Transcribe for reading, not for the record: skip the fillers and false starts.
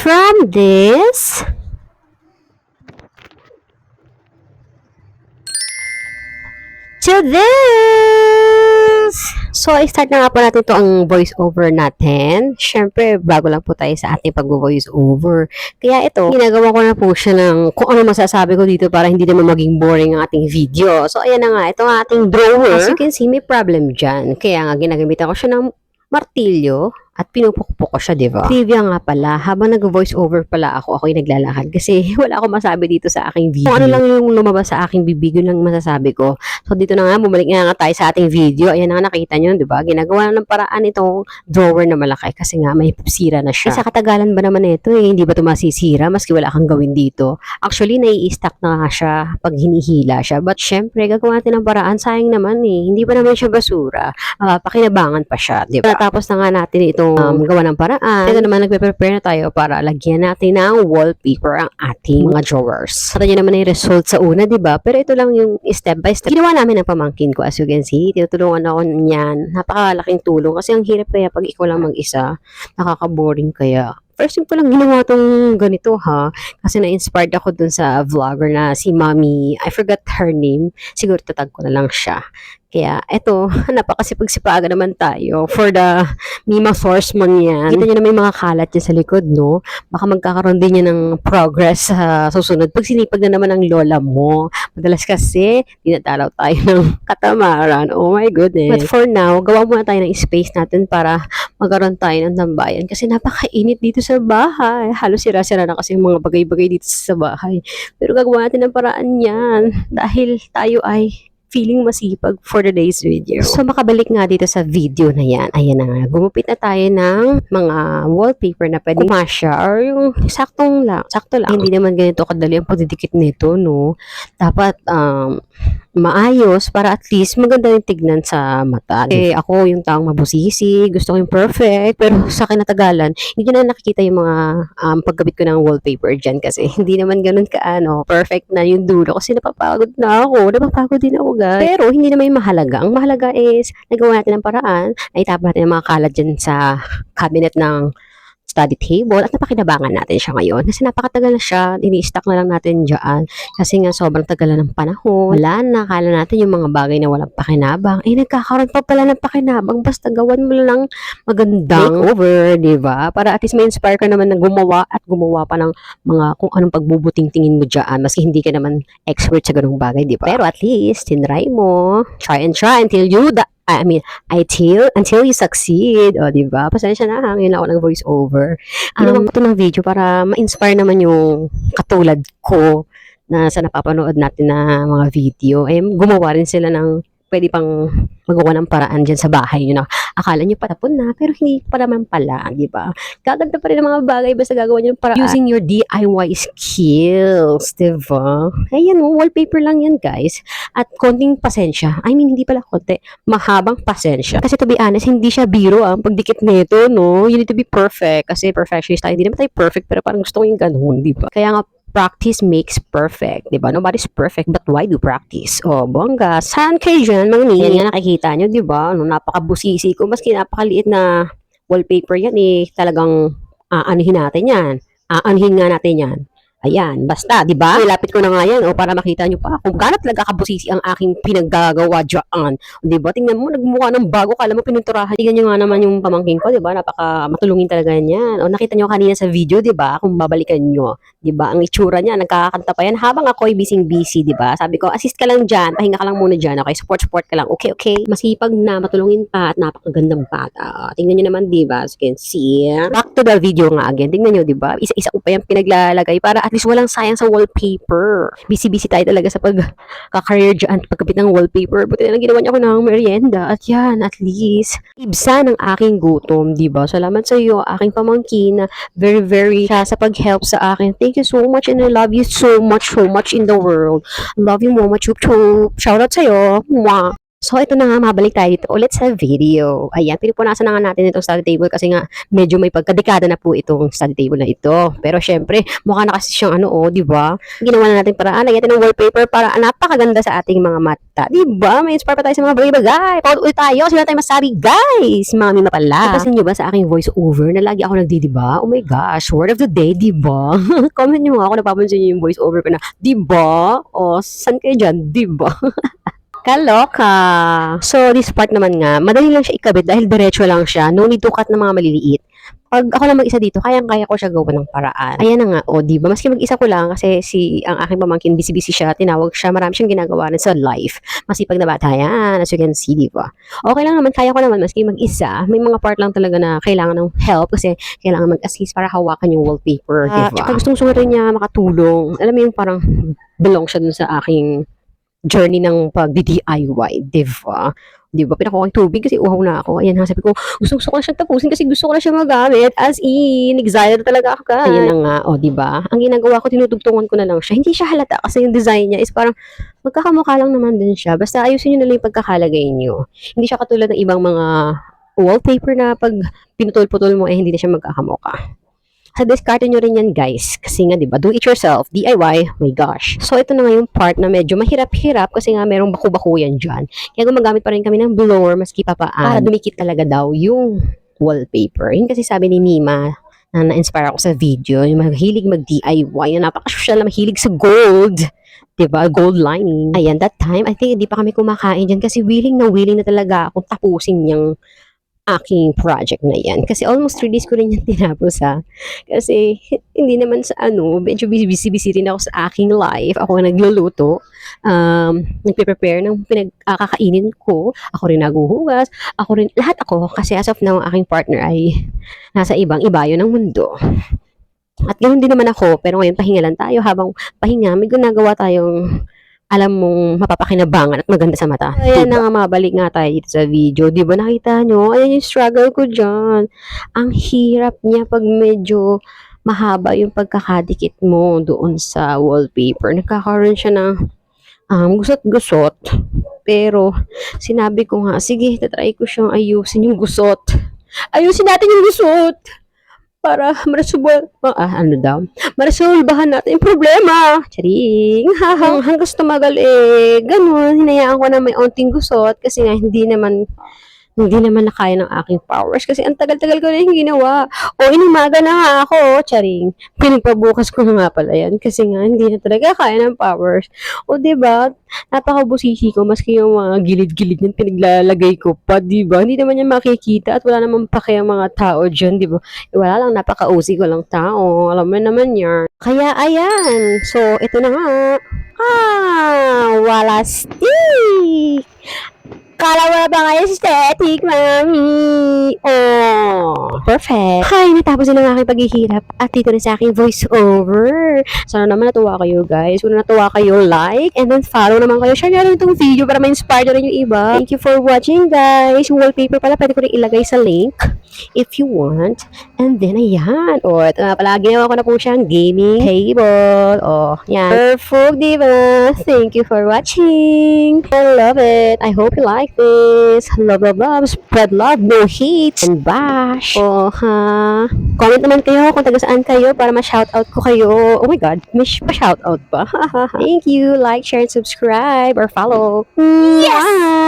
from this to this. So, i-start na nga po natin ito ang voice over natin. Siyempre, bago lang po tayo sa ating pag-voice over. Kaya ito, ginagawa ko na po siya ng kung ano masasabi ko dito para hindi naman maging boring ang ating video. So, ayan na nga, ito ang ating drawer. As you can see, may problem dyan. Kaya nga, ginagamitan ko siya ng martilyo at pinupukpok ko siya, di ba? Trivia nga pala, habang nag-voice over pala ako'y naglalakad kasi wala akong masabi dito sa aking video. Kung ano lang yung lumabas sa aking bibig, yun lang masasabi ko. So, dito na nga, bumalik nga tayo sa ating video. Ayan na nga, nakita nyo, di ba? Ginagawa na ng paraan itong drawer na malaki kasi nga may sira na siya. Sa katagalan ba naman ito hindi ba ito masisira maski wala kang gawin dito? Actually, nai-stack na nga siya pag hinihila siya. But syempre, gagawa natin ng paraan. Sayang naman hindi pa naman siya basura. Pakinabangan pa siya, di ba? Natapos na nga natin itong gawa ng paraan. Ito naman, nagpe-prepare na tayo para lagyan natin ng wallpaper ang ating mga drawers. At yun naman yung result sa una, di ba? Pero ito lang yung step by step. Ginawa namin ng pamangkin ko, as you can see. Tinutulungan ako niyan. Napakalaking tulong kasi ang hirap kaya pag ikaw lang mag-isa. Nakaka-boring kaya. First time ko lang ginawa tong ganito kasi na-inspired ako dun sa vlogger na si Mommy, I forgot her name, siguro tatag ko na lang siya. Kaya eto, napakasipag-sipagan naman tayo for the Mima source man yan. Kita nyo na may mga kalat dyan sa likod, no? Baka magkakaroon din yan ng progress sa susunod. Pag sinipag na naman ng lola mo, madalas kasi, dinadalaw tayo ng katamaran. Oh my goodness. But for now, gawa muna tayo ng space natin para magkaroon tayo ng tambayan. Kasi napakainit dito sa bahay. Halos sira-sira na kasi yung mga bagay-bagay dito sa bahay. Pero gagawa natin ng paraan yan. Dahil tayo ay feeling masipag for the day's video. So, makabalik nga dito sa video na yan. Ayan na nga. Gumupit na tayo ng mga wallpaper na pwede kumasya or yung sakto lang. Hindi naman ganito kadali ang pagdidikit nito, no? Dapat, maayos para at least maganda yung tignan sa mata. Eh, ako yung taong mabusisi, gusto ko yung perfect, pero sa kinatagalan, hindi na nakikita yung mga pagkabit ko ng wallpaper dyan kasi hindi naman ganun perfect na yung dulo kasi napapagod din ako guys. Pero hindi naman yung mahalaga. Ang mahalaga is, nagawa natin ng paraan, naitapon natin ang mga kalat dyan sa cabinet ng study table at napakinabangan natin siya ngayon kasi napakatagal na siya, ini-stack na lang natin dyan kasi nga sobrang tagal na ng panahon, wala na, kala natin yung mga bagay na walang pakinabang, nagkakaroon pa pala ng pakinabang basta gawan mo lang magandang makeover, diba? Para at least may inspire ka naman na gumawa pa ng mga kung anong pagbubuting-tingin mo dyan maski hindi ka naman expert sa ganung bagay, diba? Pero at least, tinry mo, try until until you succeed. O, diba? Pasensya na ngayon ako nag-voice over. Ginawa ko ito ng video para ma-inspire naman yung katulad ko na sa napapanood natin na mga video. Gumawa rin sila ng pwede pang magawa ng paraan dyan sa bahay nyo na akala nyo patapon na, pero hindi pa naman pala, di ba? Gaganda pa rin ang mga bagay basta gagawa nyo ng paraan. Using your DIY skills, di ba? Ayan, wallpaper lang yan, guys. At konting pasensya. Hindi pala konti. Mahabang pasensya. Kasi to be honest, hindi siya biro ang pagdikit nito, no? You need to be perfect. Kasi perfectionist tayo. Hindi naman tayo perfect, pero parang gusto ko yung ganun, di ba? Kaya nga, practice makes perfect, diba? Nobody's perfect, but why do practice? Oh, bongga. Saan kayo dyan, mga yan nga nakikita nyo, diba? Napakabusisi ko, maski napakaliit na wallpaper yan, talagang anuhin natin yan. Anuhin nga natin yan. Ayan, basta, di ba? Ilapit ko na nga yan, para makita nyo pa kung gaano talaga kabusisi ang aking pinaggagawa dyan. Di ba? Tingnan mo, nagmukha ng bago, kala mo pininturahan. Tingnan nyo nga naman yung pamangkin ko, di ba? Napaka matulungin talaga yan. O nakita nyo kanina sa video, di ba? Kung babalikan nyo, di ba? Ang itsura niya, nagkakanta pa yan habang ako'y busy, di ba? Sabi ko, assist ka lang dyan, pahinga ka lang muna dyan, okay? Support ka lang, okay? Masipag na, matulungin pa, at napakagandang bata. Tingnan nyo naman, di ba? As you can see. Back to the video nga again. Tingnan nyo, di ba? Isa-isa ko pa yung pinaglalagay para at least walang sayang sa wallpaper. Busy tayo talaga sa pagkakareer dyan, pagkapit ng wallpaper. Buti na lang ginawa niya ako ng merienda. At yan, at least, ibsa ng aking gutom, diba? Salamat sa iyo, aking pamangkin, very, very siya sa pag-help sa akin. Thank you so much and I love you so much in the world. Love you, Mama Chup Chup. Shout out sa iyo. Mwah! So, ito na nga, mabalik tayo dito ulit sa video. Ayan, pinupunasan na nga natin itong study table kasi nga medyo may pagkadekada na po itong study table na ito. Pero syempre, mukha na kasi siyang di ba? Ginawa na natin paraan, lagyan ng wallpaper para napakaganda sa ating mga mata. Di ba? May inspire pa tayo sa mga bagay-bagay. Paul ulit tayo, kasi wala tayong masabi, guys. Mami na pala. Napasin nyo ba sa aking voice over na lagi ako nagdi-diba? Oh my gosh, word of the day, di ba? Comment nyo nga ako napapansin nyo yung voice over ko na, di ba? O, saan kayo dyan? Di ba? Kaloka. So, this part naman nga, madali lang siya ikabit dahil diretso lang siya. No need to cut ng mga maliliit. Pag ako lang mag-isa dito, kayang-kaya ko siya gawa ng paraan. Ayan na nga, di ba? Maski mag-isa ko lang kasi ang aking pamangkin, busy-busy siya, tinawag siya, marami siyang ginagawa rin sa life. Masipag na bata yan, as you can see, di ba? Okay lang naman, kaya ko naman, maski mag-isa, may mga part lang talaga na kailangan ng help kasi kailangan mag-assist para hawakan yung wallpaper, di ba? Tsaka gustong rin niya makatulong. Alam mo yung parang belong siya dun sa aking journey ng pag-DIY, di ba? Di ba? Pinakuha ko tubig kasi uhaw na ako. Ayan, sabi ko, gusto ko na siyang tapusin kasi gusto ko na siyang magamit. As in, excited talaga ako, guys. Ayan na nga, di ba? Ang ginagawa ko, tinutugtungan ko na lang siya. Hindi siya halata kasi yung design niya is parang magkakamukha lang naman din siya. Basta ayusin niyo na lang yung pagkakalagay niyo. Hindi siya katulad ng ibang mga wallpaper na pag pinutol-putol mo, hindi na siya magkakamukha. Sa discarte nyo rin yan, guys. Kasi nga, di ba, do it yourself, DIY, my gosh. So, ito na nga yung part na medyo mahirap-hirap kasi nga merong baku-baku yan dyan. Kaya gumagamit pa rin kami ng blower maski papaan para dumikit talaga daw yung wallpaper. Yun kasi sabi ni Nima na na-inspire ako sa video, yung mahilig mag-DIY, yung napaka-social na mahilig sa gold. Diba? Gold lining. Ayan, that time, I think hindi pa kami kumakain dyan kasi willing na talaga akong tapusin yung aking project na yan. Kasi almost 3 days ko rin yan tinapos Kasi hindi naman sa medyo busy rin ako sa aking life. Ako ang nagluluto. Nagpe-prepare ng pinagkakainin ko. Ako rin naguhugas. Lahat ako. Kasi as of now, aking partner ay nasa ibang ibayo ng mundo. At ganoon din naman ako. Pero ngayon, pahinga lang tayo. Habang pahinga, may ginagawa tayong alam mong mapapakinabangan at maganda sa mata. Ayan na nga, mabalik nga tayo dito sa video. Di ba nakita nyo? Ayan yung struggle ko dyan. Ang hirap niya pag medyo mahaba yung pagkakadikit mo doon sa wallpaper. Nagkakaroon siya ng gusot-gusot. Pero sinabi ko nga, sige, tatry ko siyang ayusin yung gusot. Ayusin natin yung gusot! Para maresolbahan natin yung problema. Charing. Hanggang tumagal ganun, hinayaan ko na may onting gusot kasi nga hindi naman nakaya ng aking powers kasi ang tagal-tagal ko na yung ginawa. Inumaga na nga ako, charing. Pinagpabukas ko na nga pala yan kasi nga hindi na talaga kaya ng powers. Diba? Napakabusisi ko maski yung mga gilid-gilid yan pinaglalagay ko pa, diba? Hindi naman yan makikita at wala naman pa kaya mga tao dyan, diba? Wala lang, napaka-usi ko lang tao. Alam mo naman yan. Kaya, ayan. So, ito na nga. Wala stick! Kala mo na ba kayo aesthetic, mami? Perfect. Hi, natapos na ng aking paghihirap at dito na sa aking voiceover. Sana naman natuwa kayo, guys. Kung natuwa kayo, like and then follow naman kayo. Share nyo rin itong video para ma-inspire na rin yung iba. Thank you for watching, guys. Yung wallpaper pala, pwede ko rin ilagay sa link if you want. And then, ayan. Ito nga pala, ginawa ko na po siyang gaming table. Yan. Perfect, diba? Thank you for watching. I love it. I hope you like this. Love, love, love. Spread love, no hate, and bash. Comment naman kayo kung taga saan kayo para ma-shoutout ko kayo. Oh my God, may pa-shoutout pa. Thank you. Like, share, and subscribe or follow. Yes!